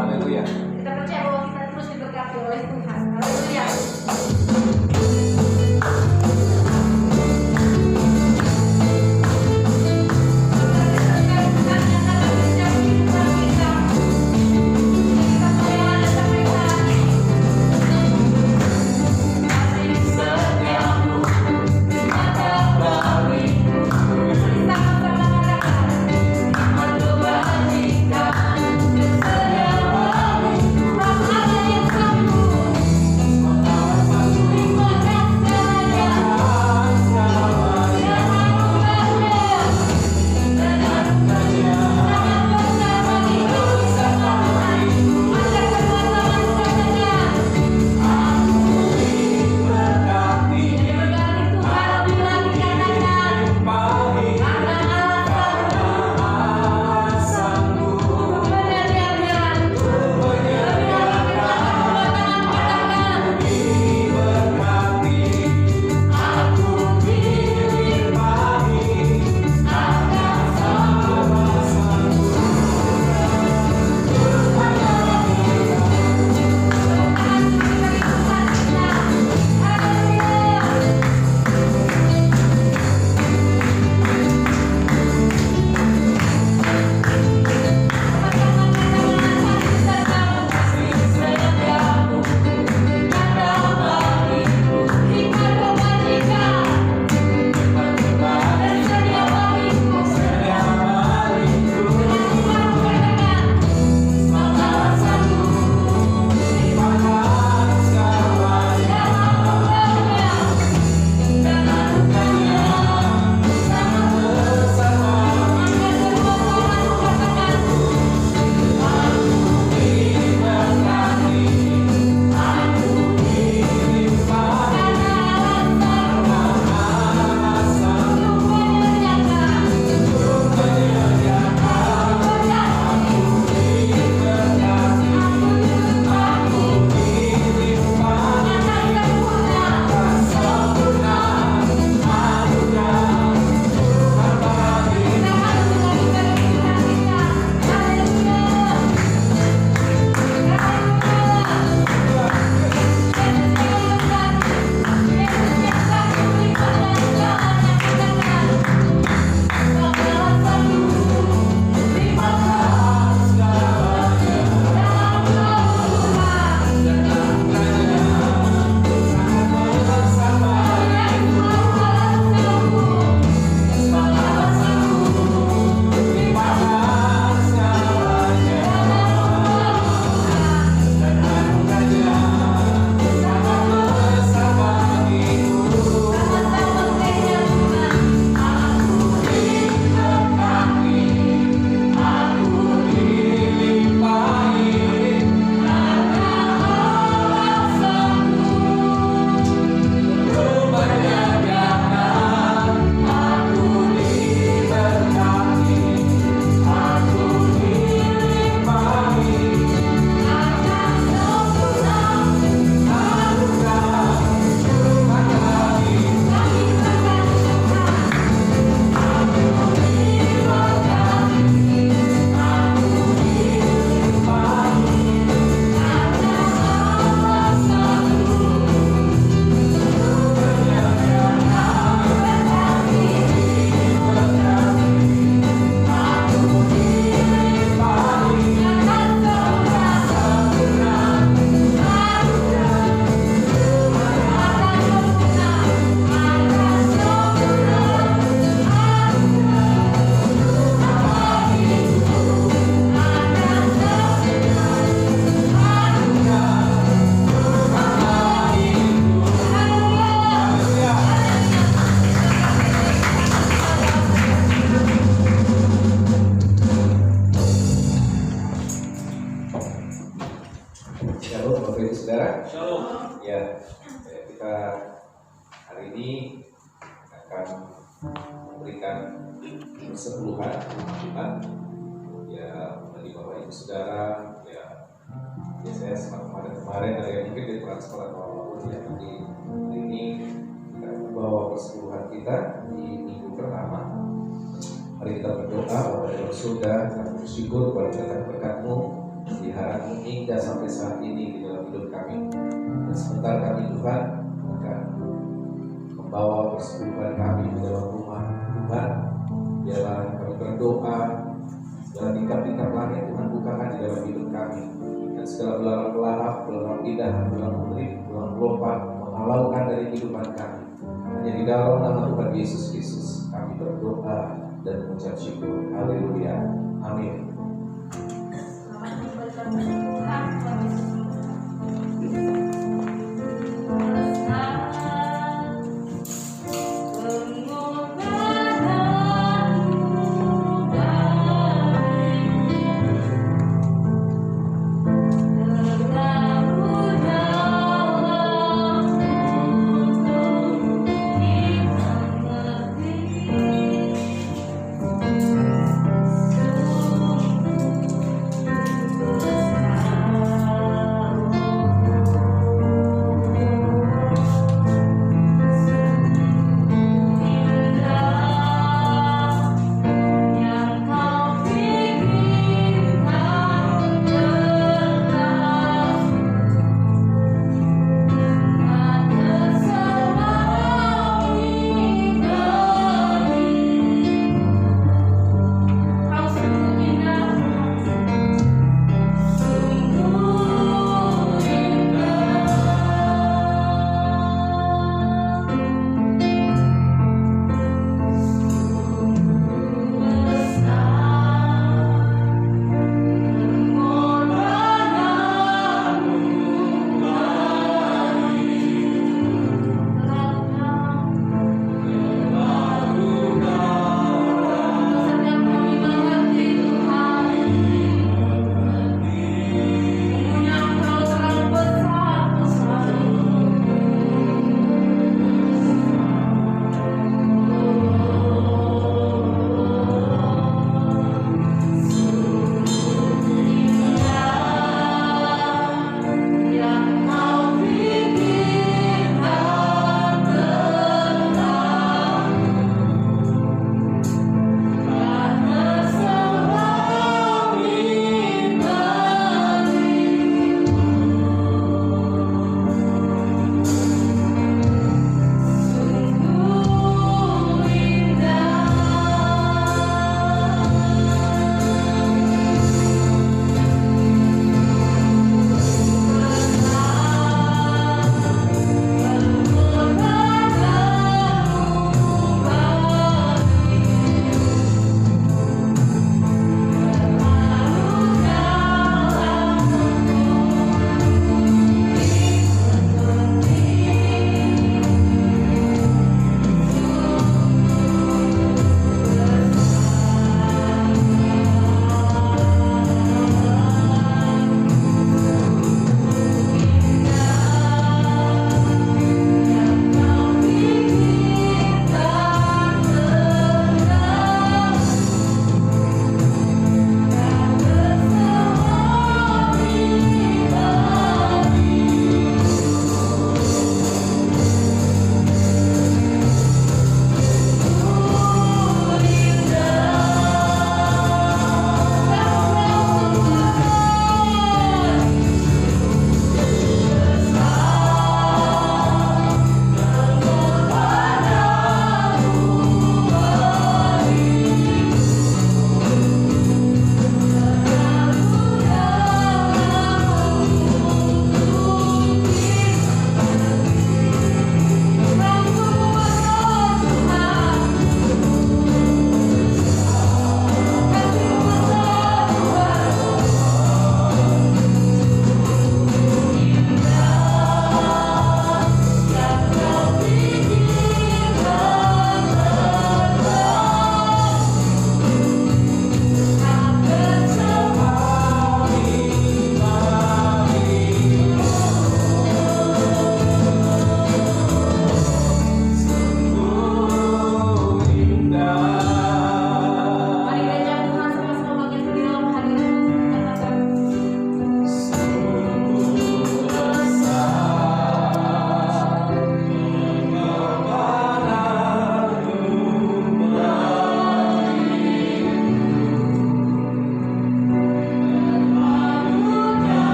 Haleluya. Kita percaya bahwa kita terus diberkati oleh Tuhan. Haleluya. Shalom Bapak Ibu Saudara. Shalom. Ya, kita hari ini akan memberikan persepuluhan Tuhan. Ya, bagi Bapak Ibu Saudara, ya, saya kemarin ada yang mungkin ditransfer atau apapun ya, tapi hari ini kita membawa persepuluhan kita di minggu pertama. Mari kita berdoa, Bapa di dalam surga, kita bersyukur kepada berkat-Mu peliharaanmu hingga sampai saat ini di dalam hidup kami. Dan sebentar kami Tuhan akan membawa persekutuan kami di dalam rumah Tuhan. Biarlah kami berdoa, segala tingkap-tingkap langit Tuhan bukakan di dalam hidup kami. Dan segala belalang pelahap, belalang indah, belalang murid, belalang lompat menghalaukan dari kehidupan kami. Hanya di dalam nama Tuhan Yesus Kristus kami berdoa dan mengucap syukur. Haleluya. Amin. Selamat memberikan Tuhan, Tuhan Yesus.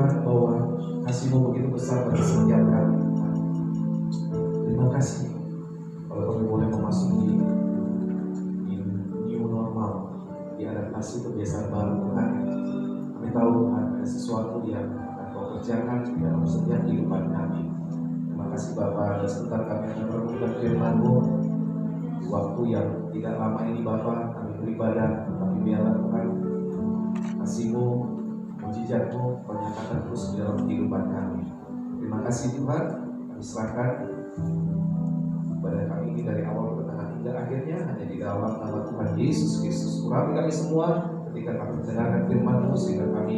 Tuhan bahwa kasih-Mu begitu besar bagi setiap kami. Terima kasih kalau kami boleh memasuki new normal, diadaptasi kebiasaan baru Tuhan. Kami tahu Tuhan ada sesuatu yang akan Kau kerjakan di dalam setiap kehidupan kami. Terima kasih Bapa, dan sebentar kami akan merenungkan firman-Mu di waktu yang tidak lama ini Bapa. Kami beribadah, tapi biarlah Tuhan kasih-Mu, mujizat-Mu Kau nyatakan terus di dalam kehidupan kami. Terima kasih Tuhan, kami serahkan ibadah kami ini dari awal pertengahan hingga akhirnya hanya di dalam nama Tuhan Yesus Kristus. Urapi kami semua ketika kami mendengarkan firman-Mu, sehingga kami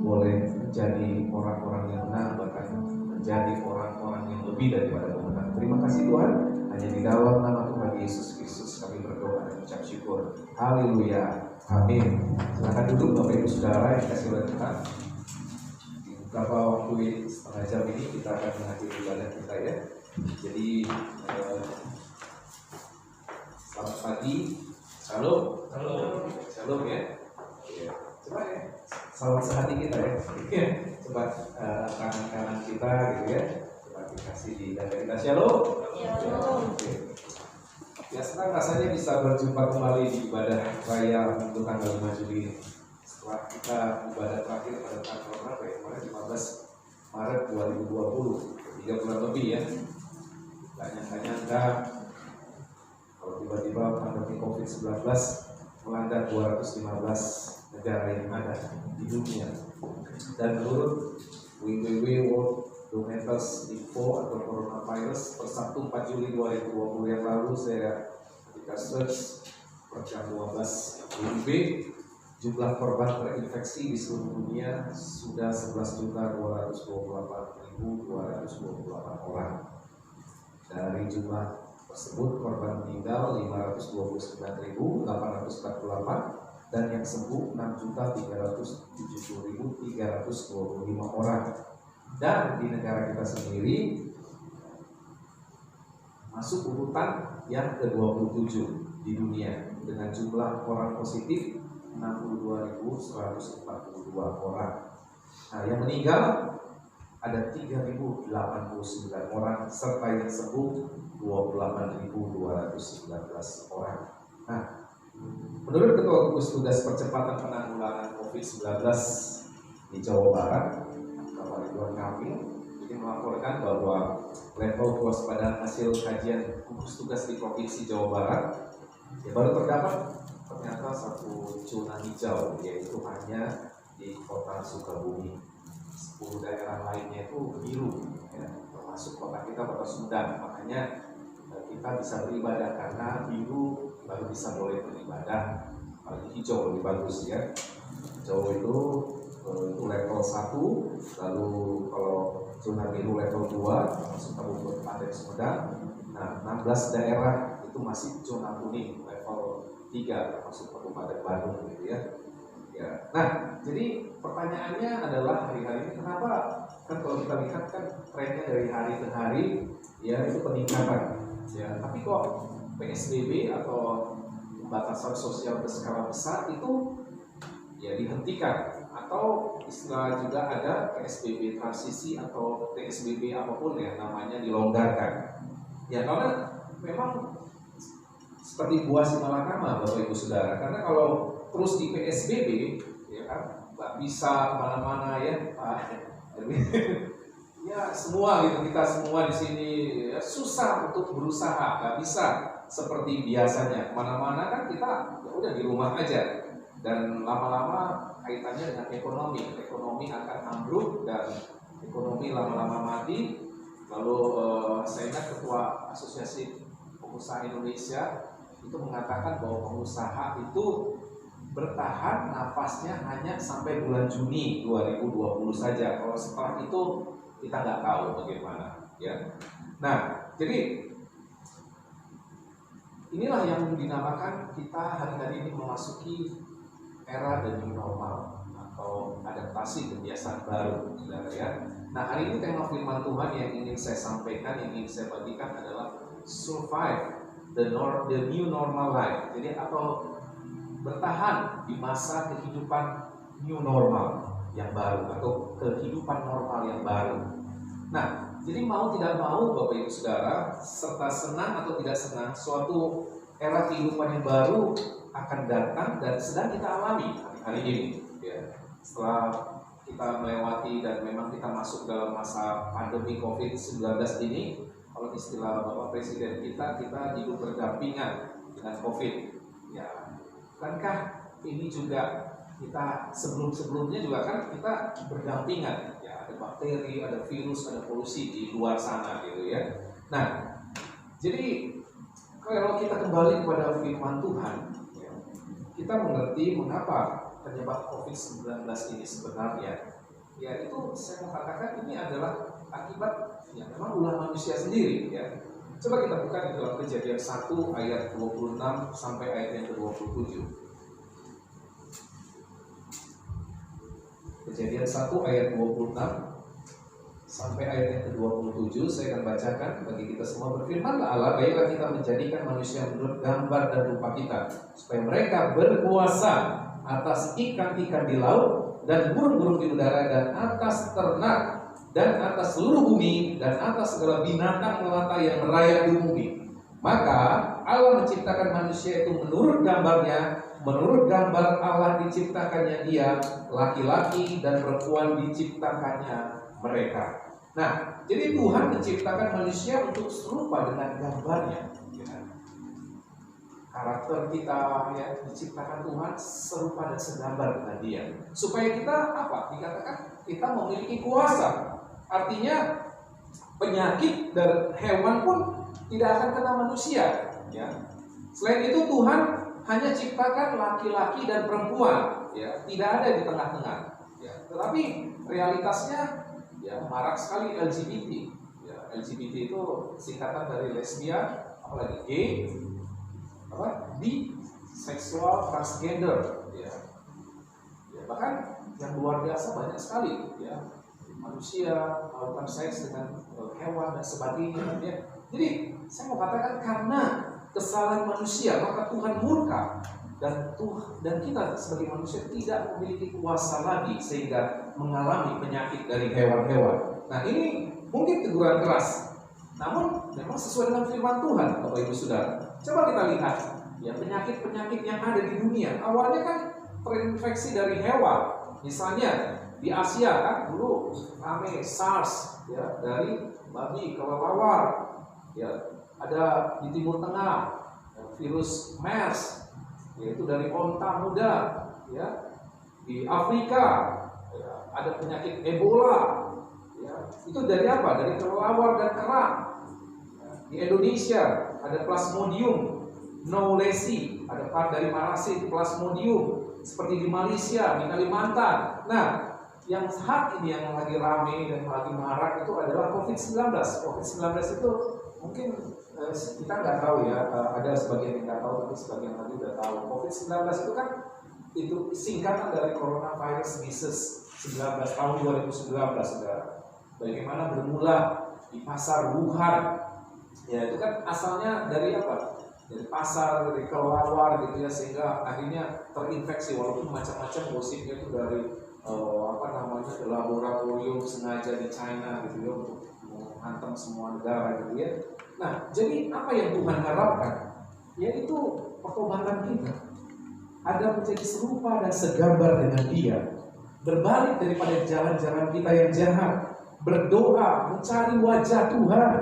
boleh menjadi orang-orang yang benar, bahkan menjadi orang-orang yang lebih daripada pemenang. Terima kasih Tuhan, hanya di dalam nama Tuhan Yesus Kristus kami berdoa dan ucap syukur. Haleluya, amin. Silakan duduk Bapak Ibu Saudara yang dikasihi oleh Tuhan. Di beberapa waktu setengah jam ini kita akan mengakhiri ibadah kita ya. Jadi selamat pagi, shalom, shalom ya. Coba ya, salam sehati kita ya. Coba tangan kanan kita gitu ya. Coba dikasih di dada kita, shalom. Oke. Ya senang rasanya bisa berjumpa kembali di ibadah raya Minggu tanggal 5 Juli ini. Setelah kita ibadah terakhir pada tanggal berapa ya? Kemarin 15 Maret 2020, 3 bulan lebih ya. Gak nyangka-nyangka kalau tiba-tiba pandemi COVID-19 melanda 215 negara yang ada di dunia. Dan menurut WWW World Dometers Info atau Coronavirus per Sabtu 4 Juli 2020 yang lalu, saya ketika search per jam 12 WIB, jumlah korban terinfeksi di seluruh dunia sudah 11.228.228 orang. Dari jumlah tersebut korban meninggal 529.848 dan yang sembuh 6.370.325 orang. Dan di negara kita sendiri masuk urutan yang ke-27 di dunia dengan jumlah orang positif 62.142 orang. Nah, yang meninggal ada 3.089 orang serta yang sembuh 28.219 orang. Nah, menurut Ketua Gugus Tugas Percepatan Penanggulangan COVID-19 di Jawa Barat, Bapak Ridwan Kamil, ini melaporkan bahwa level kewaspadaan hasil kajian gugus tugas di Provinsi Jawa Barat ya baru terdapat ternyata satu zona hijau, yaitu hanya di Kota Sukabumi. 10 daerah lainnya itu biru, ya, termasuk kota kita, Kota Sumedang. Makanya kita bisa beribadah karena biru baru bisa boleh beribadah. Kalau hijau lebih bagus ya. Hijau itu level 1, lalu kalau zona biru level 2 termasuk Kabupaten Sumedang. Nah, 16 daerah itu masih zona kuning level 3 termasuk Kabupaten Bandung gitu ya. Ya. Nah, jadi pertanyaannya adalah hari-hari ini kenapa, kan kalau kita lihat kan trennya dari hari ke hari ya itu peningkatan ya, tapi kok PSBB atau pembatasan sosial berskala besar itu ya dihentikan, atau istilah juga ada PSBB transisi atau PSBB apapun ya namanya dilonggarkan. Ya karena memang seperti buah si malakama Bapak Ibu Saudara, karena kalau terus di PSBB ya kan nggak bisa kemana-mana ya Pak. Ya semua gitu, kita semua di sini ya, susah untuk berusaha, nggak bisa seperti biasanya kemana-mana kan, kita ya udah di rumah aja, dan lama-lama kaitannya dengan ekonomi akan ambruk dan ekonomi lama-lama mati. Lalu saya ingat Ketua Asosiasi Pengusaha Indonesia itu mengatakan bahwa pengusaha itu bertahan nafasnya hanya sampai bulan Juni 2020 saja. Kalau setelah itu kita nggak tahu bagaimana ya. Nah, jadi inilah yang dinamakan kita hari-hari ini memasuki era the new normal atau adaptasi kebiasaan baru, saudara ya. Nah, hari ini tema firman Tuhan yang ingin saya sampaikan, yang ingin saya bagikan adalah survive the new normal life. Jadi atau bertahan di masa kehidupan new normal. yang baru atau kehidupan normal yang baru. Nah, jadi mau tidak mau Bapak Ibu Saudara, serta senang atau tidak senang, suatu era kehidupan yang baru akan datang dan sedang kita alami hari ini. Ya. Setelah kita melewati dan memang kita masuk dalam masa pandemi COVID-19 ini, kalau istilah Bapak Presiden kita hidup berdampingan dengan COVID. Ya, bukankah ini juga kita sebelumnya juga kan kita berdampingan, ya ada bakteri, ada virus, ada polusi di luar sana gitu ya. Nah, jadi kalau kita kembali kepada firman Tuhan, ya, kita mengerti mengapa penyebab COVID-19 ini sebenarnya. Ya itu saya mau katakan ini adalah akibat ya memang ulah manusia sendiri ya. Coba kita buka di dalam Kejadian 1 ayat 26 sampai ayat yang ke-27. Kejadian 1 ayat 26 sampai ayat yang ke-27 saya akan bacakan bagi kita semua. Berfirmanlah Allah, baiklah kita menjadikan manusia menurut gambar dan rupa kita, supaya mereka berkuasa atas ikan-ikan di laut dan burung-burung di udara dan atas ternak dan atas seluruh bumi dan atas segala binatang melata yang merayap di bumi. Maka Allah menciptakan manusia itu menurut gambarnya, menurut gambar Allah diciptakannya dia, laki-laki dan perempuan diciptakannya mereka. Nah, jadi Tuhan menciptakan manusia untuk serupa dengan gambarnya. Ya. Karakter kita ya diciptakan Tuhan serupa dan segambar dengan dia. Supaya kita apa? Dikatakan kita memiliki kuasa. Artinya penyakit dari hewan pun tidak akan kena manusia. Ya. Selain itu Tuhan hanya ciptakan laki-laki dan perempuan, ya, tidak ada di tengah-tengah. Ya. Tetapi realitasnya, ya, marak sekali LGBT. Ya, LGBT itu singkatan dari lesbian, apalagi gay, biseksual, transgender. Ya. Ya, bahkan yang luar biasa banyak sekali. Ya. Manusia melakukan seks dengan hewan dan sebagainya. Ya. Jadi saya mau katakan karena kesalahan manusia maka Tuhan murka dan kita sebagai manusia tidak memiliki kuasa lagi sehingga mengalami penyakit dari hewan-hewan. Nah ini mungkin teguran keras, namun memang sesuai dengan firman Tuhan, Bapak Ibu Saudara. Coba kita lihat ya penyakit-penyakit yang ada di dunia. Awalnya kan terinfeksi dari hewan, misalnya di Asia kan dulu rame SARS ya dari babi kelelawar. Ya, ada di Timur Tengah virus MERS, yaitu dari onta muda. Ya, di Afrika ya, ada penyakit Ebola. Ya, itu dari apa? Dari kelelawar dan kerang. Ya, di Indonesia ada Plasmodium knowlesi, ada part dari parasit Plasmodium. Seperti di Malaysia, di Kalimantan. Nah, yang saat ini yang lagi rame dan lagi marak itu adalah COVID-19. COVID-19 itu mungkin kita nggak tahu ya, ada sebagian yang nggak tahu, tapi sebagian lagi udah tahu. COVID-19 itu kan itu singkatan dari Coronavirus Disease 19 tahun 2019. Bagaimana bermula di pasar Wuhan, ya itu kan asalnya dari apa? Dari pasar, dari kelelawar gitu ya, sehingga akhirnya terinfeksi walaupun macam-macam gosipnya itu dari laboratorium sengaja di China gitu ya untuk menghantam semua negara gitu ya. Nah, jadi apa yang Tuhan harapkan? Yaitu pertobatan kita ada menjadi serupa dan segambar dengan Dia, berbalik daripada jalan-jalan kita yang jahat, berdoa mencari wajah Tuhan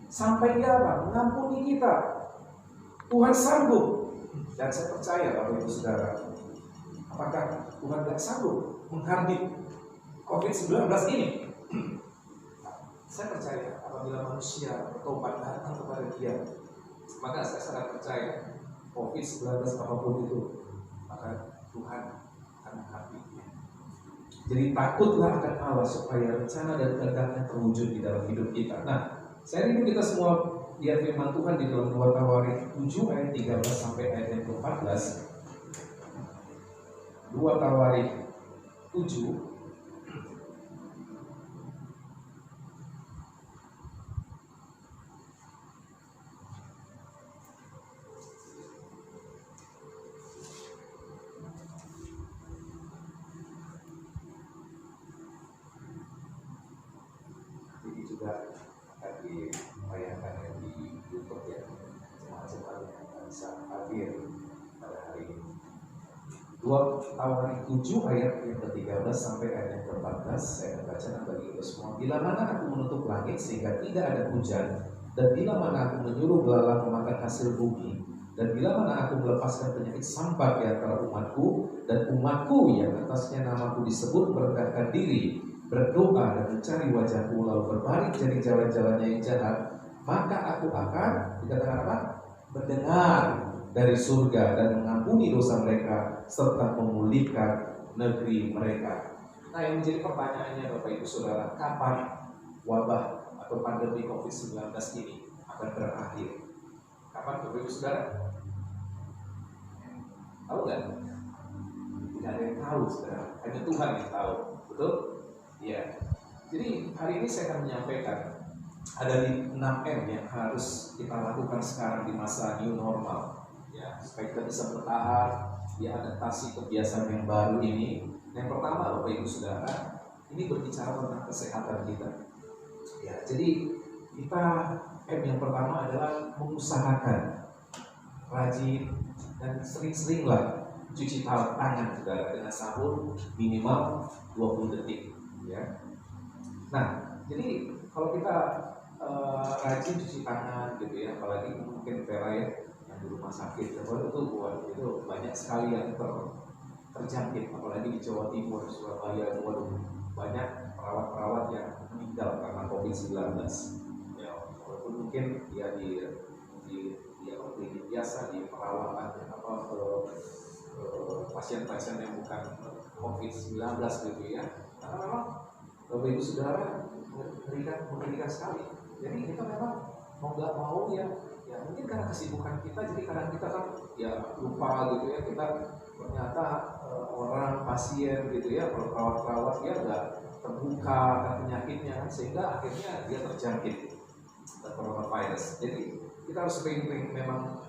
sampai Dia mengampuni kita. Tuhan sanggup, dan saya percaya Bapak Ibu Saudara, apakah Tuhan tidak sanggup menghadapi COVID-19 ini? Saya percaya apabila manusia bertobat datang kepada Dia, maka saya sangat percaya COVID-19 apapun itu, maka Tuhan akan menghadapinya. Jadi takutlah akan Allah supaya rencana dan kehendaknya terwujud di dalam hidup kita. Nah, saya rindu kita semua lihat firman Tuhan di dalam 2 Tawarikh 7 ayat 13 sampai ayat yang ke-14. 2 Tawarikh 7 2 juga akan ditayangkan di YouTube ya, jemaat-jemaat yang bisa hadir pada hari ini. 2 Tawarik 7 ayat yang ke-13 sampai ayat yang ke-14 saya bacakan bagi kita semua. Bila mana aku menutup langit sehingga tidak ada hujan, dan bila mana aku menyuruh belalang memakan hasil bumi, dan bila mana aku melepaskan penyakit sampar di antara umatku, dan umatku yang atasnya namaku disebut merendahkan diri, berdoa dan mencari wajahku, lalu berbalik dari jalan-jalannya yang jahat, maka aku akan, dikatakan apa? Mendengar dari surga dan mengampuni dosa mereka serta memulihkan negeri mereka. Nah, yang menjadi pertanyaannya Bapak Ibu Saudara, kapan wabah atau pandemi COVID-19 ini akan berakhir? Kapan Bapak Ibu Saudara? Tahu nggak? Tidak ada yang tahu, Saudara. Hanya Tuhan yang tahu. Betul? Iya. Jadi hari ini saya akan menyampaikan ada 6M yang harus kita lakukan sekarang di masa new normal. Ya, supaya kita bisa bertahan, diadaptasi kebiasaan yang baru ini. Yang pertama, Bapak Ibu Saudara, ini berbicara tentang kesehatan kita. Ya, jadi kita yang pertama adalah mengusahakan rajin dan sering-seringlah cuci tangan Saudara dengan sabun minimal 20 detik. Ya. Nah, jadi kalau kita rajin cuci tangan gitu ya, apalagi mungkin Vera ya, di rumah sakit itu banyak sekali yang terjangkit, apalagi di Jawa Timur, Surabaya, banyak perawat-perawat yang meninggal karena COVID-19. Ya, walaupun mungkin dia di klinik biasa, di perawatan pasien-pasien yang bukan COVID-19 gitu ya. Karena memang Bapak Ibu Saudara mengerikan sekali. Jadi kita memang mau nggak mau ya mungkin karena kesibukan kita, jadi kadang kita kan ya lupa gitu ya, kita ternyata orang pasien gitu ya, perawat-perawat dia nggak terbuka kan penyakitnya kan, sehingga akhirnya dia terjangkit coronavirus. Jadi kita harus sering memang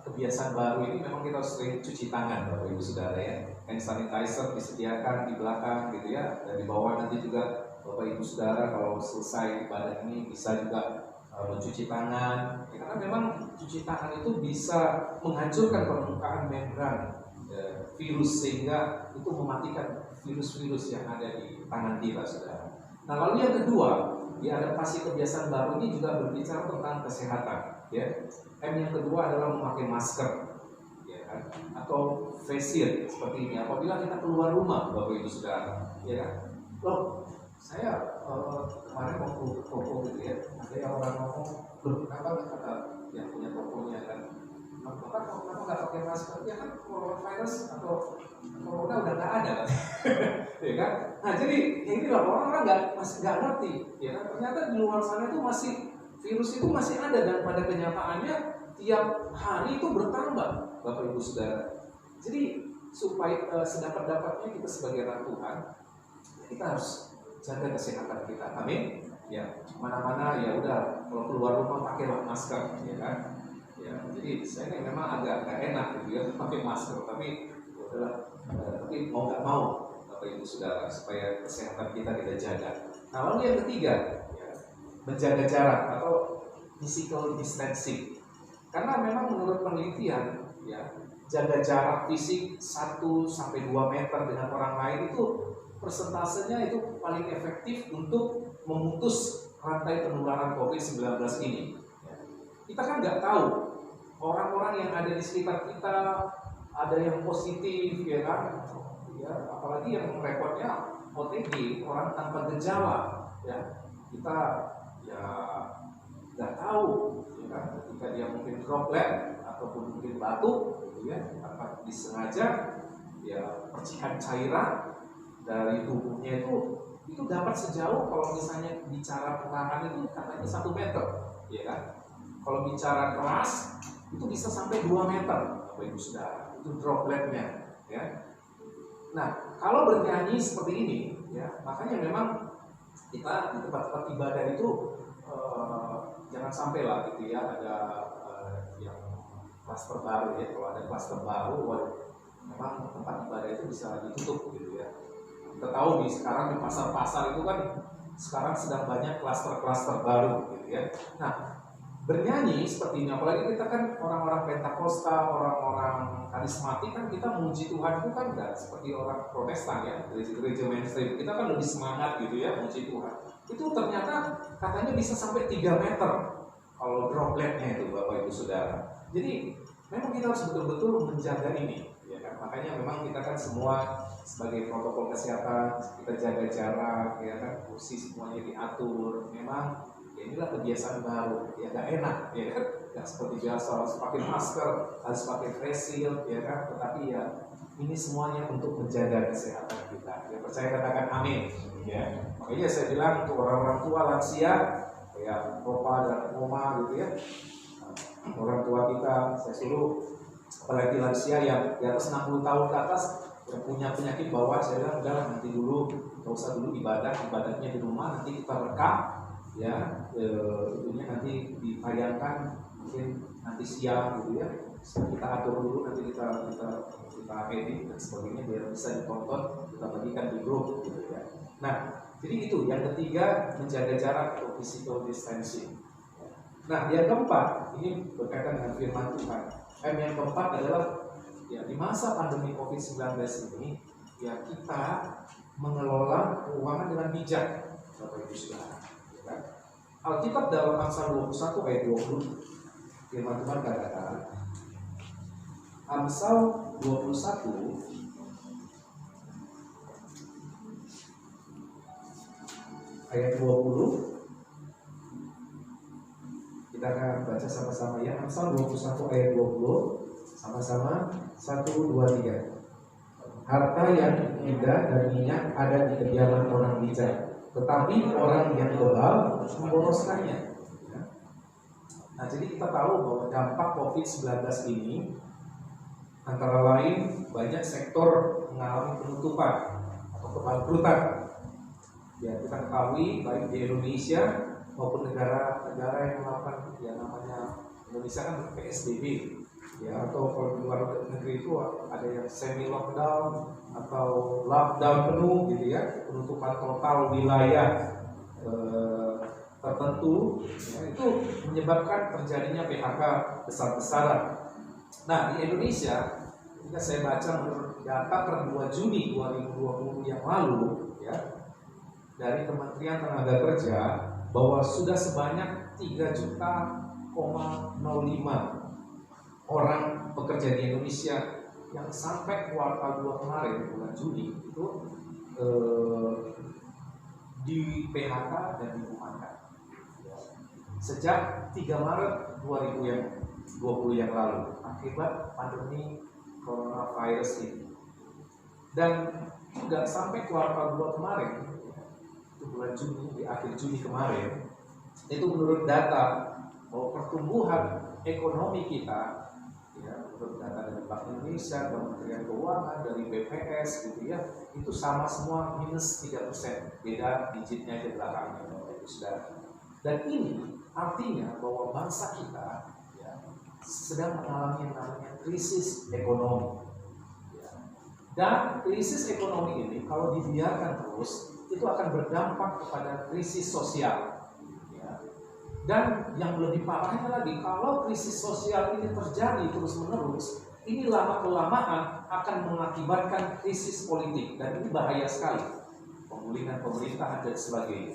kebiasaan baru ini memang kita harus sering cuci tangan Bapak Ibu Saudara ya. Hand sanitizer disediakan di belakang gitu ya, dan di bawah nanti juga Bapak Ibu Saudara kalau selesai ibadah ini bisa juga mencuci tangan, ya, karena memang cuci tangan itu bisa menghancurkan permukaan membran virus, sehingga itu mematikan virus-virus yang ada di tangan kita, Saudara. Nah, lalu yang kedua, di adaptasi kebiasaan baru ini juga berbicara tentang kesehatan, ya. yang kedua adalah memakai masker, ya kan, atau face shield seperti ini apabila kita keluar rumah, Bapak Ibu Saudara, ya kan. Loh, saya kemarin waktu toko gitu ya, ada yang orang ngomong, loh kenapa kata yang punya tokonya kan, kenapa nggak pakai masker? Ya kan coronavirus atau corona udah nggak ada kan, ya kan? Nah jadi inilah orang-orang masih nggak ngerti, ya kan? Ternyata di luar sana itu virus itu masih ada, dan pada kenyataannya tiap hari itu bertambah, Bapak Ibu Saudara. Jadi supaya sedapat-dapatnya kita sebagai anak Tuhan, kita harus jaga kesehatan kita, amin. Ya, mana-mana ya udah, kalau keluar rumah pakailah masker, ya kan. Ya, jadi saya ini memang agak enak gitu ya pakai masker, tapi tapi mau nggak mau, Bapak Ibu Saudara, supaya kesehatan kita jaga. Nah, lalu yang ketiga, ya, menjaga jarak atau physical distancing. Karena memang menurut penelitian, ya, jaga jarak fisik 1-2 meter dengan orang lain itu persentasenya itu paling efektif untuk memutus rantai penularan COVID-19 ini. Kita kan nggak tahu orang-orang yang ada di sekitar kita, ada yang positif, ya kan? Ya, apalagi yang repotnya OTG, orang tanpa gejala, ya. Kita ya nggak tahu, ya kan? Ketika dia mungkin droplet ataupun mungkin batuk, gitu ya, tanpa disengaja, ya percikan cairan dari tubuhnya itu dapat sejauh, kalau misalnya bicara perlahan itu katanya 1 meter, ya kan? Kalau bicara keras itu bisa sampai 2 meter, Bapak Ibu Saudara, itu dropletnya, ya. Nah, kalau bernyanyi seperti ini, ya, makanya memang kita di tempat-tempat ibadah itu jangan sampai lah gitu ya ada yang klaster baru ya. Kalau ada klaster baru, memang tempat ibadah itu bisa ditutup gitu ya. Kita tahu sekarang di pasar-pasar itu kan sekarang sedang banyak klaster-klaster baru gitu ya. Nah, bernyanyi seperti ini, apalagi kita kan orang-orang Pentakosta, orang-orang karismatik, kan kita memuji Tuhan itu kan enggak seperti orang Protestan ya, gereja mainstream. Kita kan lebih semangat gitu ya memuji Tuhan. Itu ternyata katanya bisa sampai 3 meter kalau dropletnya itu, Bapak Ibu Saudara. Jadi memang kita harus betul-betul menjaga ini ya kan. Makanya memang kita kan semua sebagai protokol kesehatan, kita jaga jarak ya kan, kursi semuanya diatur. Memang ya inilah kebiasaan baru, ya nggak enak, ya kan, nggak seperti biasa harus pakai masker, harus pakai face shield, ya kan, tetapi ya ini semuanya untuk menjaga kesehatan kita. Ya percaya katakan amin, ya. Makanya saya bilang untuk orang-orang tua lansia, ya opa dan oma gitu ya, orang tua kita saya suruh, apalagi lansia yang di atas 60 tahun ke atas yang punya penyakit bawah, saya bilang udah nanti dulu, nggak usah dulu ibadahnya di rumah, nanti kita rekam. Ya, itunya nanti ditayangkan mungkin nanti siang gitu ya. Kita atur dulu, nanti kita edit dan sebagainya biar bisa ditonton, kita bagikan di grup gitu ya. Nah, jadi itu yang ketiga, menjaga jarak atau physical distancing. Nah, yang keempat, ini berkaitan dengan firman Tuhan. Yang keempat adalah ya di masa pandemi COVID-19 ini ya kita mengelola keuangan dengan bijak, Bapak Ibu Saudara. Alkitab dalam Amsal 21 ayat 20 firman Tuhan katakan, Amsal 21 ayat 20, kita akan baca sama-sama ya. Amsal 21 ayat 20, sama-sama 1, 2, 3. Harta yang indah dan minyak ada di kediaman orang bijak, tetapi orang yang bebal memboroskannya. Nah, jadi kita tahu bahwa dampak COVID-19 ini antara lain banyak sektor mengalami penutupan atau kebangkrutan. Ya, kita ketahui baik di Indonesia maupun negara-negara yang melakukan yang namanya Indonesia kan PSBB. Ya, atau kalau di luar negeri itu ada yang semi lockdown atau lockdown penuh gitu ya, penutupan total wilayah tertentu ya, itu menyebabkan terjadinya PHK besar-besaran. Nah, di Indonesia jika saya baca menurut data per 2 Juni 2020 yang lalu ya, dari Kementerian Tenaga Kerja bahwa sudah sebanyak 3,05 orang pekerja di Indonesia yang sampai kuartal 2 kemarin bulan Juni itu di PHK dan dirumahkan sejak 3 Maret 2020 yang lalu akibat pandemi coronavirus ini. Dan juga sampai kuartal 2 kemarin itu bulan Juni, di akhir Juni kemarin, itu menurut data bahwa pertumbuhan ekonomi kita ya, menurut data dari Bank Indonesia, Kementerian Keuangan, dari BPS gitu ya, itu sama semua minus 3%, beda digitnya di belakangnya, Bapak Ibu Saudara. Dan ini artinya bahwa bangsa kita ya, sedang mengalami yang namanya krisis ekonomi. Ya. Dan krisis ekonomi ini kalau dibiarkan terus, itu akan berdampak kepada krisis sosial. Dan yang lebih parahnya lagi, kalau krisis sosial ini terjadi terus-menerus, ini lama-kelamaan akan mengakibatkan krisis politik, dan ini bahaya sekali, pemulihan pemerintahan dan sebagainya.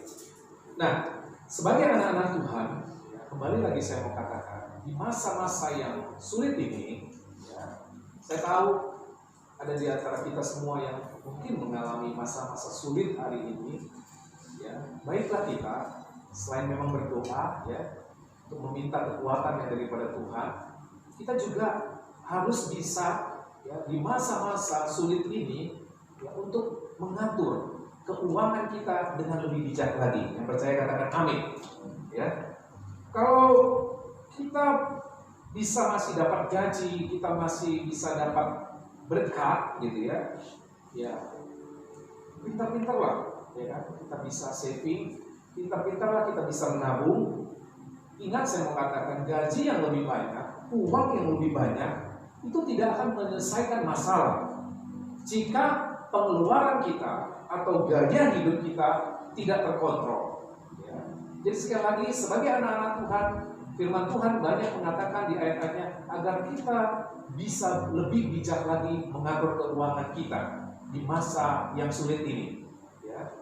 Nah, sebagai anak-anak Tuhan, ya, kembali lagi saya mau katakan, di masa-masa yang sulit ini, ya, saya tahu ada di antara kita semua yang mungkin mengalami masa-masa sulit hari ini, ya, baiklah kita selain memang berdoa ya untuk meminta kekuatan yang daripada Tuhan, kita juga harus bisa ya di masa-masa sulit ini ya untuk mengatur keuangan kita dengan lebih bijak lagi. Yang percaya katakan amin. Ya. Kalau kita bisa masih dapat gaji, kita masih bisa dapat berkat gitu ya. Ya. Pintar-pintarlah ya kan? Kita bisa saving, pintar-pintarlah kita bisa menabung. Ingat saya mau katakan, gaji yang lebih banyak, uang yang lebih banyak, itu tidak akan menyelesaikan masalah jika pengeluaran kita atau gaya hidup kita tidak terkontrol. Ya. Jadi sekali lagi sebagai anak-anak Tuhan, firman Tuhan banyak mengatakan di ayat-ayatnya agar kita bisa lebih bijak lagi mengatur keuangan kita di masa yang sulit ini. Ya.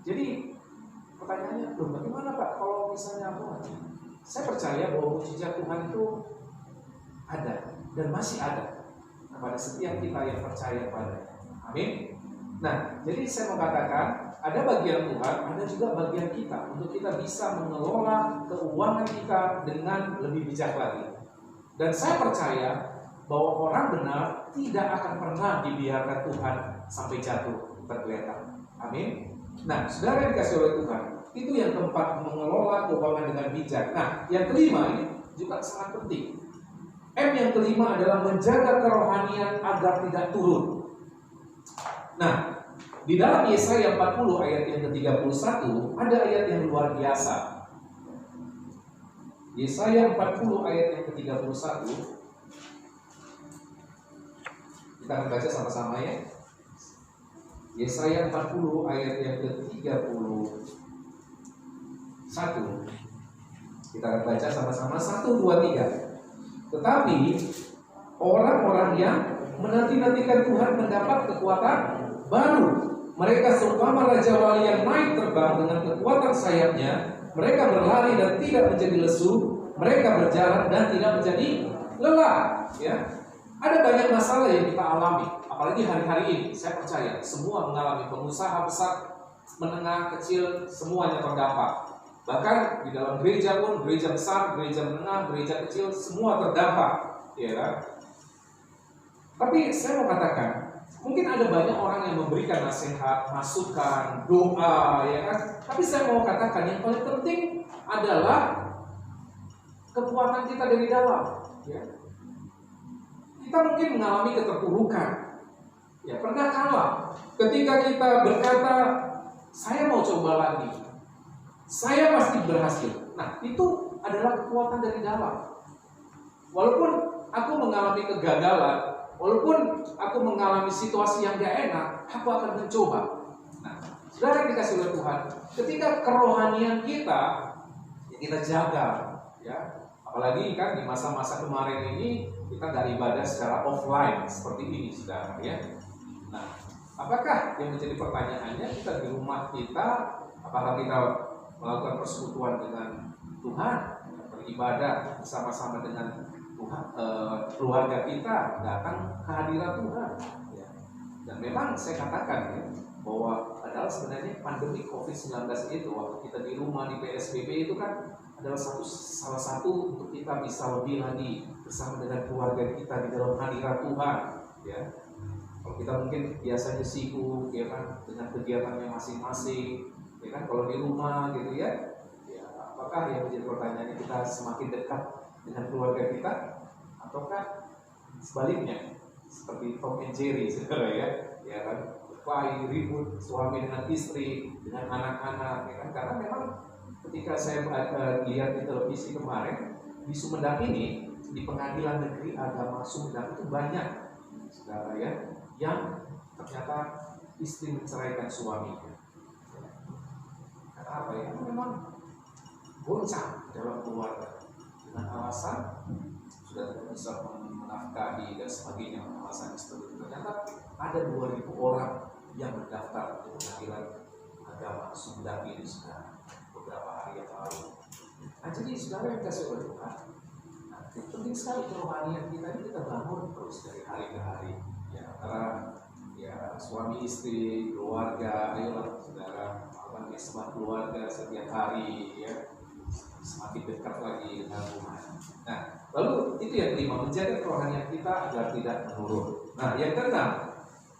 Jadi pertanyaannya, loh bagaimana Pak kalau misalnya aku mati? Saya percaya bahwa mujizat Tuhan itu ada dan masih ada kepada setiap kita yang percaya padanya. Amin. Nah, jadi saya mau katakan ada bagian Tuhan, ada juga bagian kita untuk kita bisa mengelola keuangan kita dengan lebih bijak lagi. Dan saya percaya bahwa orang benar tidak akan pernah dibiarkan Tuhan sampai jatuh tergeletak. Amin. Nah, saudara yang dikasih oleh Tuhan, itu yang keempat, mengelola keuangan dengan bijak. Nah, yang kelima ini juga sangat penting. M yang kelima adalah menjaga kerohanian agar tidak turun. Nah, di dalam Yesaya 40 ayat yang ke-31 ada ayat yang luar biasa. Yesaya 40 ayat yang ke-31. Kita akan baca sama-sama ya. Yesaya 40 ayat yang ke-31. Kita akan baca sama-sama 1, 2, 3. Tetapi orang-orang yang menanti-nantikan Tuhan mendapat kekuatan baru. Mereka seumpama raja wali yang naik terbang dengan kekuatan sayapnya. Mereka berlari dan tidak menjadi lesu. Mereka berjalan dan tidak menjadi lelah. Ya, ada banyak masalah yang kita alami, apalagi hari-hari ini. Saya percaya semua mengalami, pengusaha besar, menengah, kecil, semuanya terdampak. Bahkan di dalam gereja pun, gereja besar, gereja menengah, gereja kecil, semua terdampak. Ya kan? Tapi saya mau katakan, mungkin ada banyak orang yang memberikan nasihat, masukan, doa, ya kan? Tapi saya mau katakan yang paling penting adalah kekuatan kita dari dalam. Ya. Kita mungkin mengalami keterpurukan. Ya, pernah kalah ketika kita berkata, saya mau coba lagi, saya pasti berhasil. Nah, itu adalah kekuatan dari dalam. Walaupun aku mengalami kegagalan, walaupun aku mengalami situasi yang gak enak, aku akan mencoba. Nah, saudara yang dikasih oleh Tuhan, ketika kerohanian kita, ya kita jaga, ya. Apalagi kan di masa-masa kemarin ini kita gak ibadah secara offline seperti ini, saudara, ya. Nah, apakah yang menjadi pertanyaannya, kita di rumah kita, apakah kita melakukan persekutuan dengan Tuhan, beribadah bersama-sama dengan Tuhan, keluarga kita, datang kehadiran Tuhan, ya. Dan memang saya katakan ya, bahwa padahal sebenarnya pandemi COVID-19 itu waktu kita di rumah di PSBB itu kan adalah salah satu untuk kita bisa lebih lagi bersama dengan keluarga kita di dalam hadirat Tuhan, ya. Kalau kita mungkin biasanya sibuk ya kan dengan kegiatannya masing-masing, ya kan, kalau di rumah gitu ya, ya apakah yang menjadi pertanyaannya kita semakin dekat dengan keluarga kita, ataukah sebaliknya seperti Tom and Jerry, saudara, ya kan, berkelahi, ribut suami dengan istri, dengan anak-anak, ya kan, karena memang ketika saya lihat di televisi kemarin di Sumedang ini, di Pengadilan Negeri Agama Sumedang itu banyak, saudara, ya, yang ternyata istri menceraikan suaminya. Karena apa ya? Memang goncang dalam keluarga dengan alasan sudah tidak bisa menafkahi dan sebagainya, alasan seperti itu. Ternyata ada 2.000 orang yang mendaftar untuk Pengadilan Agama Sumedang ini sudah beberapa hari yang lalu. Nah, jadi saudara yang kasih oleh Tuhan, nah, penting sekali kerohanian kita ini kita bangun terus dari hari ke hari. Ya, antara ya suami istri, keluarga, ayolah saudara melakukan islah keluarga setiap hari, ya, semakin dekat lagi dengan Tuhan. Nah, lalu itu yang kelima, menjaga kerohanian kita agar tidak menurun. Nah, yang keenam,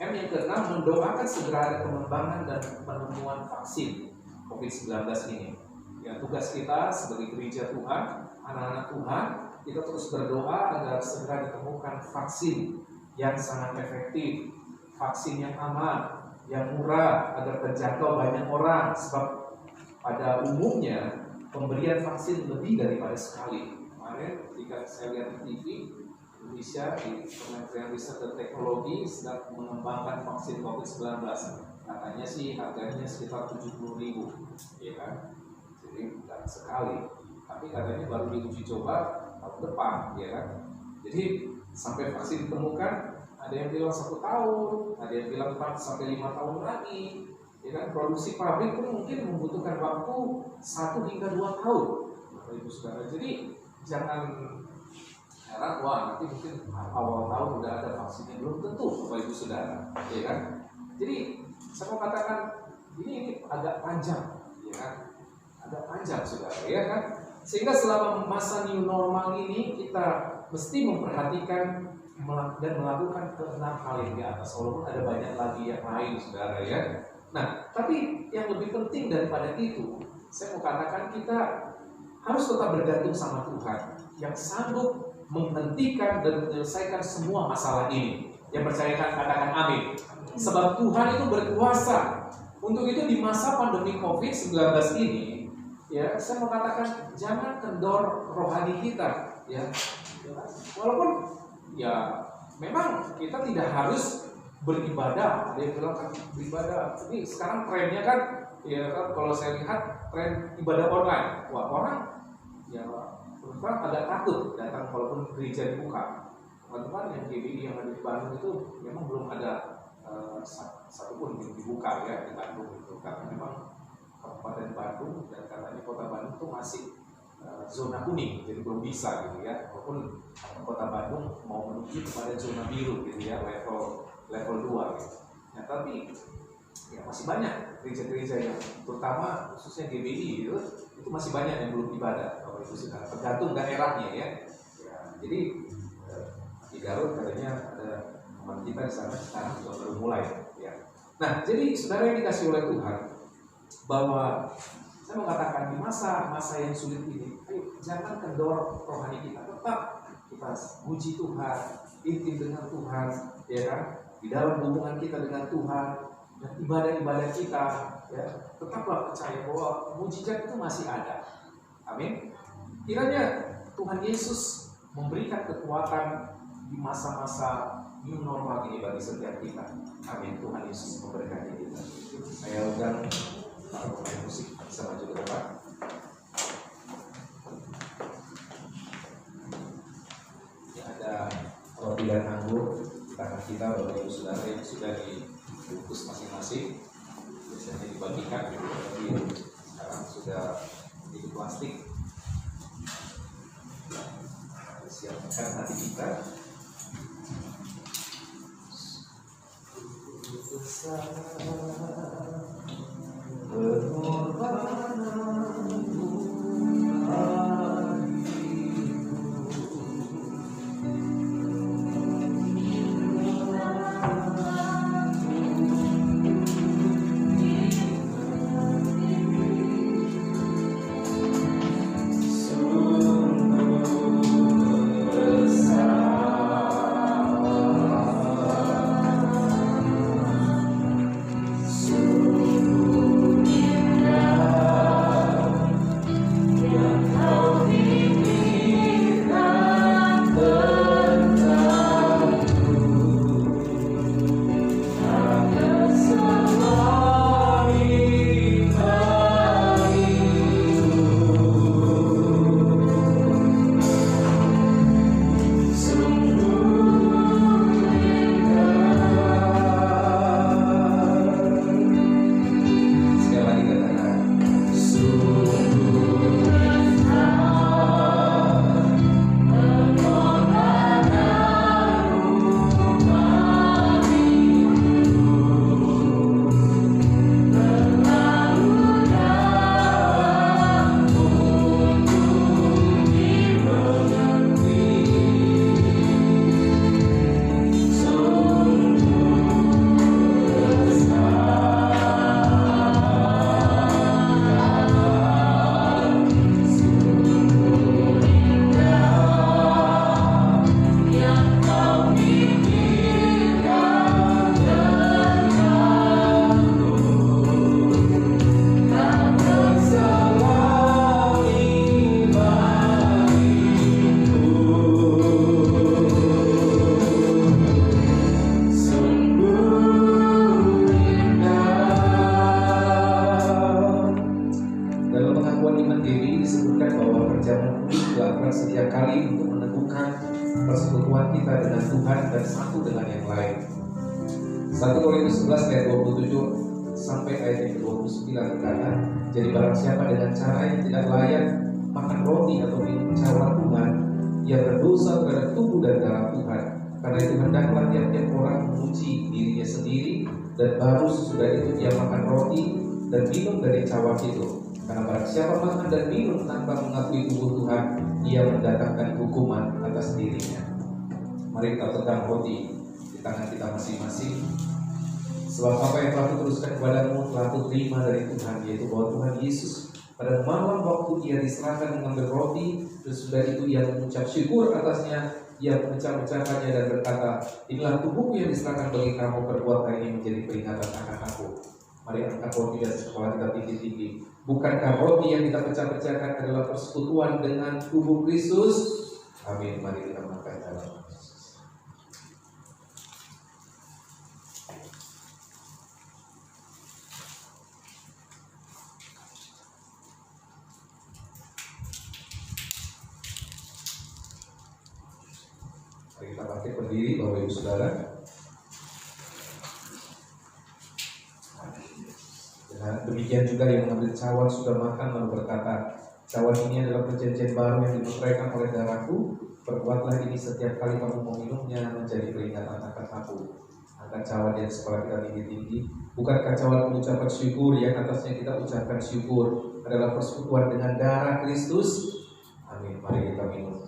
M yang keenam, mendoakan segera ada pengembangan dan penemuan vaksin COVID-19 ini. Ya, tugas kita sebagai gereja Tuhan, anak-anak Tuhan, kita terus berdoa agar segera ditemukan vaksin yang sangat efektif, vaksin yang aman, yang murah, agar terjangkau banyak orang. Sebab pada umumnya pemberian vaksin lebih daripada sekali. Kemarin ketika saya lihat di TV, Indonesia di Kementerian Riset dan Teknologi sedang mengembangkan vaksin COVID-19. katanya sih harganya sekitar 70.000, ya kan? Jadi tidak sekali, tapi katanya baru diuji coba tahun depan, ya kan? Jadi sampai vaksin ditemukan, ada yang bilang 1 tahun, ada yang bilang 4 sampai 5 tahun lagi, ya kan? Produksi pabrik pun mungkin membutuhkan waktu 1 hingga 2 tahun, Bapak Ibu Saudara. Jadi jangan heran, wah nanti mungkin awal tahun udah ada vaksinnya, belum tentu, Bapak Ibu Saudara, ya kan? Jadi saya mau katakan ini agak panjang, ya kan? Agak panjang, Saudara, ya kan? Sehingga selama masa new normal ini kita mesti memperhatikan dan melakukan ke-6 hal yang di atas, walaupun ada banyak lagi yang lain, Saudara, ya. Nah, tapi yang lebih penting daripada itu, saya mau katakan kita harus tetap bergantung sama Tuhan yang sanggup menghentikan dan menyelesaikan semua masalah ini. Yang percayakan katakan amin. Sebab Tuhan itu berkuasa. Untuk itu di masa pandemi COVID-19 ini, ya, saya mau katakan jangan kendor rohani kita, ya. Walaupun ya memang kita tidak harus beribadah. Ada yang bilang kan beribadah. Ini sekarang trennya kan, ya kan, kalau saya lihat tren ibadah online. Wah, orang ya terus agak takut datang walaupun gereja dibuka. Teman-teman yang GBI yang ada di Bandung itu memang belum ada satupun yang dibuka, ya, di Bandung itu, karena memang Kabupaten Bandung dan katanya Kota Bandung itu masih zona kuning, jadi belum bisa gitu, ya. Walaupun Kota Bandung mau menuju kepada zona biru gitu, ya, level 2 gitu. Nah, tapi ya masih banyak gereja-gereja yang terutama khususnya GBI itu masih banyak yang belum ibadah, Bapak Ibu Saudara, tergantung daerahnya, ya. Jadi di Garut katanya ada teman kita di sana sekarang juga baru mulai, ya. Nah, jadi saudara yang dikasih oleh Tuhan, bahwa saya mau katakan di masa-masa yang sulit ini, ayo jangan kendor rohani kita, tetap kita puji Tuhan, intim dengan Tuhan, ya kan? Di dalam hubungan kita dengan Tuhan dan ibadah-ibadah kita, ya, tetaplah percaya bahwa mujizat itu masih ada. Amin. Kiranya Tuhan Yesus memberikan kekuatan di masa-masa new normal ini bagi setiap kita. Amin. Tuhan Yesus memberkati kita. Saya undang para pemain musik bisa maju ke depan. Ya, ada roti dan anggur di tangan kita, Bapak Ibu Saudara, yang sudah dibungkus masing-masing. Biasanya dibagikan, tapi sekarang sudah di plastik. Siapkan hati kita. Tuhan dan satu dengan yang lain. 1 Korintus 11 ayat 27 sampai ayat yang 29 berkata, jadi barang siapa dengan cara yang tidak layak makan roti atau minum cawan Tuhan, ia berdosa terhadap tubuh dan darah Tuhan. Karena itu hendaklah tiap-tiap orang menguji dirinya sendiri, dan baru sesudah itu ia makan roti dan minum dari cawan itu. Karena barang siapa makan dan minum tanpa mengakui tubuh Tuhan, ia mendatangkan hukuman atas dirinya. Mari kita pegang roti di tangan kita masing-masing. Sebab apa yang telah kuteruskan kepadamu telah kuterima dari Tuhan, yaitu bahwa Tuhan Yesus pada malam waktu ia diserahkan mengambil roti, dan sudah itu ia mengucap syukur atasnya, ia memecah-mecahkannya dan berkata, inilah tubuhku yang diserahkan bagi kamu, perbuatan ini menjadi peringatan akan aku. Mari angkat roti dan kepala kita tinggi-tinggi. Bukankah roti yang kita pecah-pecahkan adalah persekutuan dengan tubuh Kristus? Amin. Mari kita makan dalam Yesus. Mari kita bangkit berdiri, Bapak Ibu Saudara. Dan demikian juga yang mengambil cawan sudah makan lalu berkata, cawan ini adalah perjanjian baru yang dimeteraikan oleh darahku. Perbuatlah ini setiap kali kamu meminumnya menjadi peringatan akan aku. Angkat cawan yang kepala kita tinggi-tinggi. Bukankah cawan mengucapkan syukur yang atasnya kita ucapkan syukur adalah persekutuan dengan darah Kristus? Amin. Mari kita minum.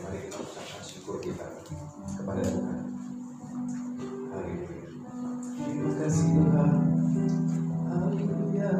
Mari kita ucapkan syukur kita kepada Tuhan. Haleluya. Terima kasih Tuhan. Haleluya.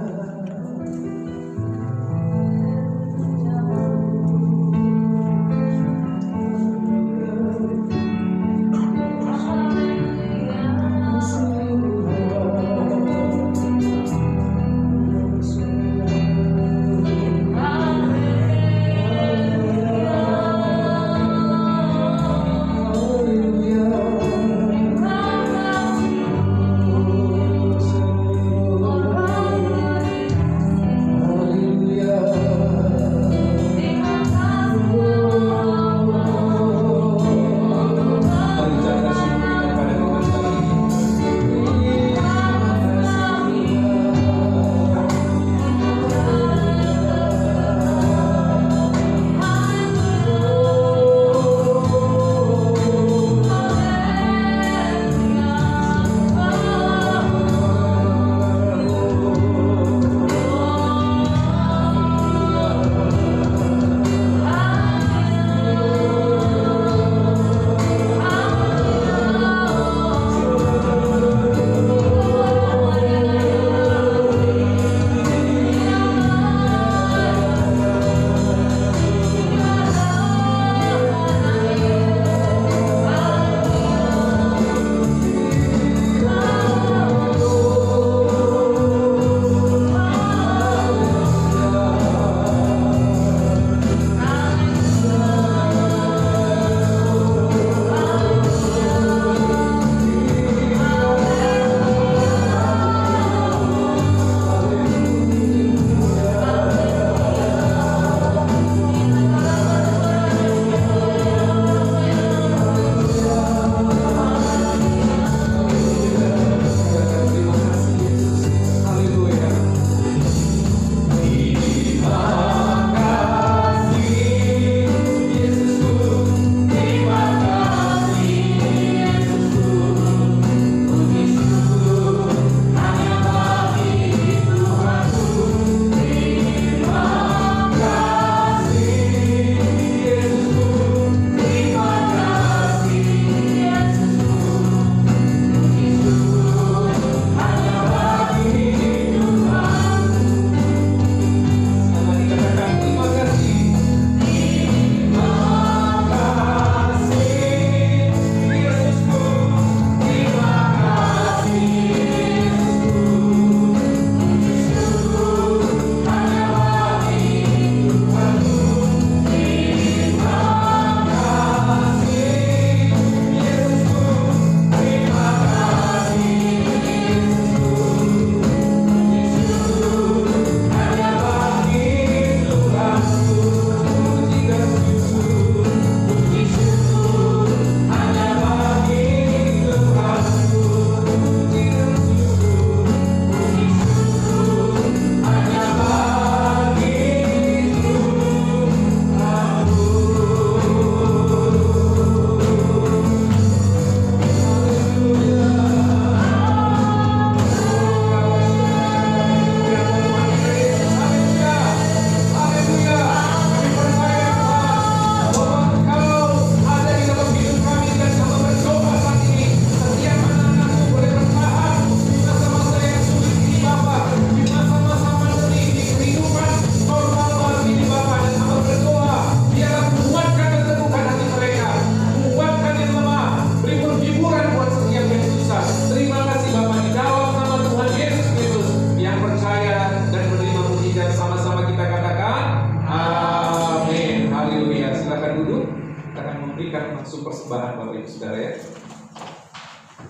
persiapkan langsung persembahan Bapak Ibu Saudara ya.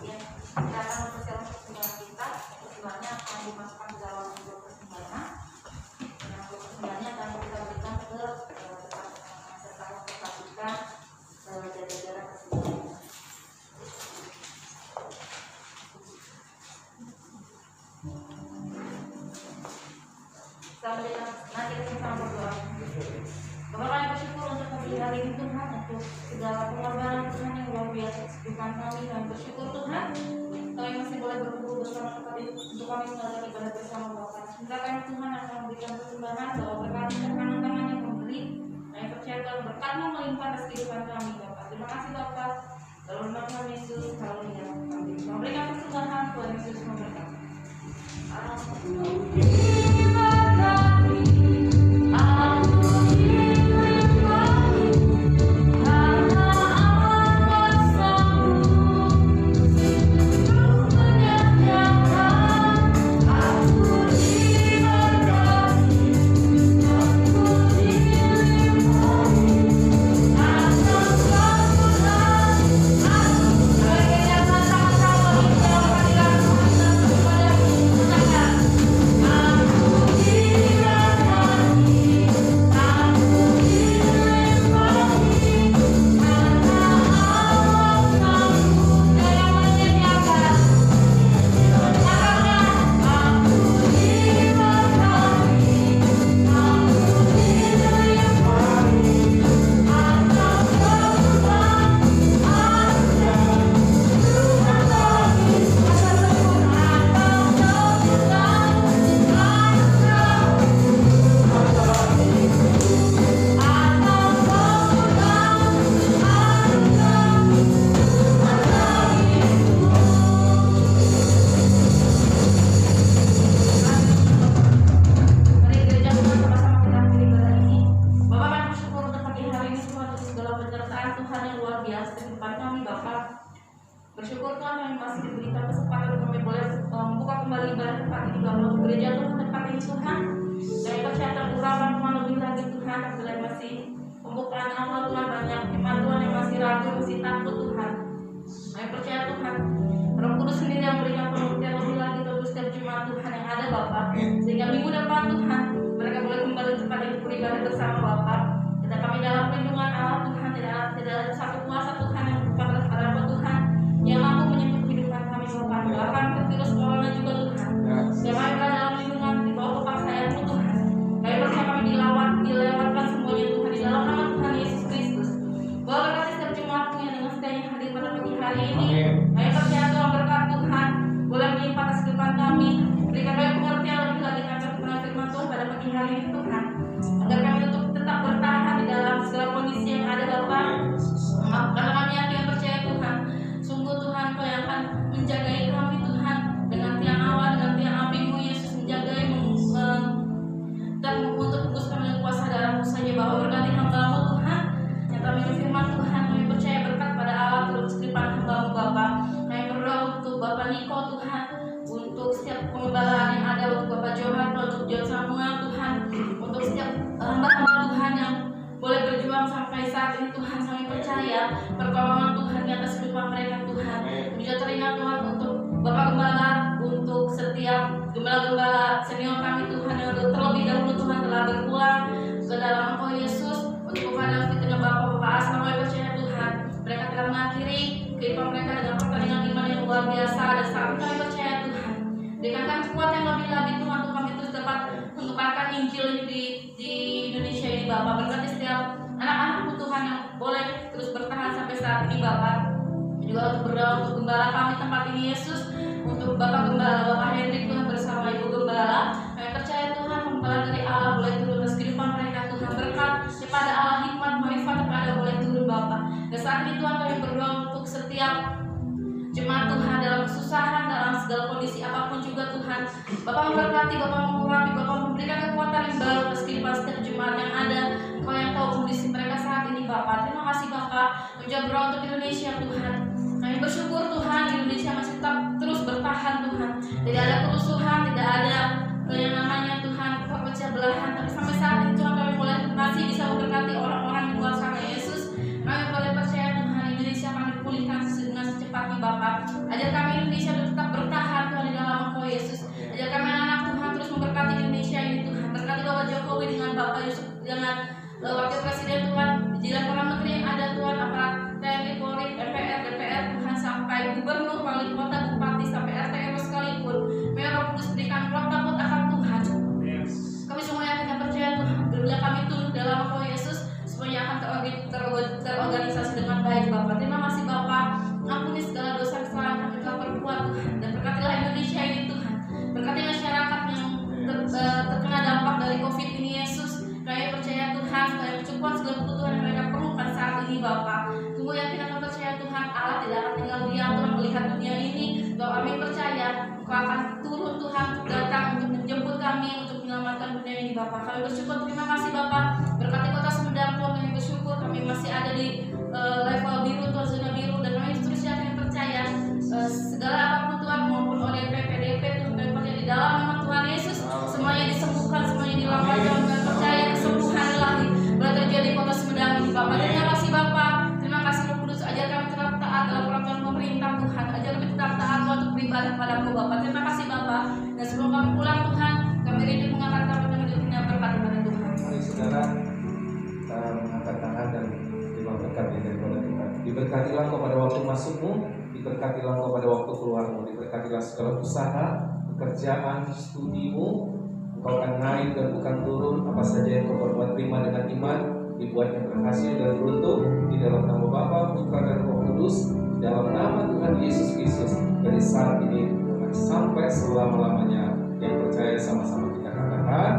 Ya, kita akan mempersiapkan persembahan kita. Persembahannya akan dimasukkan ke dalam amplop persembahan. Dan amplop persembahannya akan kita berikan ke serta kita jaga-jaga persembahan. Nanti kita sama berdoa. Bapak kami bersyukur untuk pagi hari ini Tuhan, untuk segala pengorbanan Tuhan yang luar biasa kehidupan kami. Kami bersyukur Tuhan, kami masih boleh berkumpul bersama tempat ini untuk kami mengadakan ibadah bersama Bapak. Semoga kami Tuhan akan memberikan persembahan bahwa berkat tangan-tangan yang memberi. Kami percaya Tuhan berkat-Mu melimpah atas kehidupan kami Bapak. Terima kasih Bapak. Dalam nama Tuhan Yesus, haleluya. Kami memberikan persembahan, Tuhan Yesus memberkati. Bersyukur Tuhan kami masih diberikan kesempatan untuk kami boleh membuka kembali ibadah tempat ini Bapak. Gereja Tuhan tempat ini Tuhan. Kami percaya terurapan Tuhan lebih lagi Tuhan. Apabila masih pembukaan awal Tuhan, banyak iman Tuhan yang masih ragu, masih takut Tuhan. Kami percaya Tuhan Roh Kudus sendiri yang memberikan pengertian lebih lagi untuk setiap jemaat Tuhan yang ada Bapak. Sehingga minggu depan Tuhan mereka boleh kembali tempat ini beribadah bersama Bapak. Dan kami dalam perlindungan Allah Tuhan, tidak ada satu kuasa Tuhan yang kepada Tuhan yang mampu menyentuh kehidupan kami Bapak. Bahkan ke virus corona juga Tuhan. Dan kami berada dalam lindungan di bawah kepaksaan-Mu Tuhan. Kami percaya kami dilewatkan semuanya Tuhan di dalam nama Tuhan Yesus Kristus. Bahwa berkati setiap jemaat-Mu yang dengan setianya hadir pada pagi hari ini. Kami percaya Tuhan berkat Tuhan boleh melimpah atas kehidupan kami. Berikan kami pengertian lebih lagi akan kebenaran firman Tuhan pada pagi hari ini Tuhan. Agar kami tetap bertahan di dalam segala kondisi yang ada Bapak. Karena kami yakin percaya Tuhan, sungguh Tuhan Kau yang akan menjagai kami Tuhan dengan tiang awan, dengan tiang api-Mu Yesus menjagai dan untuk tebus kami dengan kuasa darah-Mu saja. Bahwa berkati hamba-Mu Tuhan yang kami firman Tuhan, kami percaya berkat pada Allah terus kehidupan hamba-Mu Bapa. Kami berdoa untuk Bapak Niko Tuhan, untuk setiap pengembalaan yang ada, untuk Bapak Johan, untuk John Samuel Tuhan, untuk setiap hamba-hamba Tuhan yang boleh berjuang sampai saat ini Tuhan. Kami percaya pertolongan Tuhan di atas kehidupan mereka Tuhan. Juga teringat Tuhan untuk Bapak Gembala, untuk setiap gembala-gembala senior kami Tuhan yang terlebih dahulu Tuhan telah berpulang ke dalam Engkau Yesus. Untuk kepada dengan Bapak Asma, kami percaya Tuhan mereka telah mengakhiri kehidupan mereka dengan pertandingan iman yang luar biasa. Dan saat ini kami percaya Tuhan berikan kekuatan yang lebih lagi Tuhan untuk kami terus dapat menyebarkan Injil di Indonesia ini Bapak. Berkati setiap anak-anak-Mu Tuhan yang boleh terus bertahan sampai saat ini Bapak. Juga untuk berdoa untuk gembala kami tempat ini Yesus, untuk Bapak Gembala, Bapak Hendrik Tuhan bersama Ibu Gembala. Kami percaya Tuhan gembala dari Allah boleh turun atas kehidupan mereka Tuhan. Berkat kepada Allah hikmat marifat kepada boleh turun Bapak. Dan saat ini Tuhan kami berdoa untuk setiap jemaat Tuhan dalam kesusahan, dalam segala kondisi apapun juga Tuhan. Bapak memberkati, Bapak mengurapi, Bapak memberikan kekuatan yang baru atas kehidupan setiap jemaat yang ada. Engkau yang tahu kondisi mereka saat ini Bapak. Terima kasih Bapak. Menjawab doa untuk Indonesia Tuhan. Kami bersyukur Tuhan Indonesia masih tetap terus bertahan Tuhan. Tidak ada kerusuhan, tidak ada yang namanya Tuhan pecah belahan. Tapi sampai saat ini Tuhan kami boleh masih bisa memberkati orang-orang di luar sana Yesus. Kami boleh percaya Tuhan dengan wakil presiden Tuhan, jajaran para menteri yang ada Tuhan, aparat TNI, Polri, MPR, DPR Tuhan, sampai gubernur, wali kota, bupati, sampai RT RW sekalipun. Biar Roh Kudus berikan roh takut akan Tuhan. Kami semua yang tidak percaya Tuhan, bila kami tunduk dalam Roh Yesus, semuanya akan terorganisasi dengan baik Bapak. Terima kasih Bapak, ampuni segala dosa kesalahan kami telah perbuat Tuhan, dan berkatilah Indonesia ini Tuhan, berkati masyarakat yang terkena dampak dari COVID ini Yesus. Kami percaya Tuhan, kami mencukupi segala kebutuhan yang mereka perlukan saat ini Bapak. Tunggu yang kita percaya Tuhan, Allah tidak akan tinggal diam Tuhan melihat dunia ini. Bahwa kami percaya Engkau akan turun Tuhan, datang untuk menjemput kami, untuk menyelamatkan dunia ini Bapak. Kami bersyukur, terima kasih Bapak. Berkati kota Sumedang Tuhan, kami bersyukur kami masih ada di level biru Tuhan, zona biru, dan kami terus yakin percaya segala apapun Tuhan maupun oleh PPDP Tuhan, kami percaya di dalam nama Tuhan Yesus semuanya disembuhkan, semuanya dilapangkan, dan percaya kesembuhan ilahi boleh terjadi di kota Sumedang ini Bapak. Terima kasih Bapak, terima kasih Roh Kudus, ajar kami tetap taat dalam peraturan pemerintah Tuhan, ajar kami tetap taat Tuhan untuk beribadah padamu Bapak. Terima kasih Bapak, dan sebelum kami pulang Tuhan, kami rindu mengangkat tangan kami untuk berkati pada Tuhan. Mari saudara kita mengangkat tangan dan terima berkat daripada Tuhan. Diberkatilah kau pada waktu masukmu, diberkatilah kau pada waktu keluarmu, diberkatilah segala usaha, pekerjaan, studimu. Engkau akan naik dan bukan turun. Apa saja yang kau perbuat, terima dengan iman, dibuatnya berhasil dan beruntung di dalam nama Bapa, Putra dan Roh Kudus, di dalam nama Tuhan Yesus Kristus, dari saat ini sampai selama-lamanya. Yang percaya sama-sama kita katakan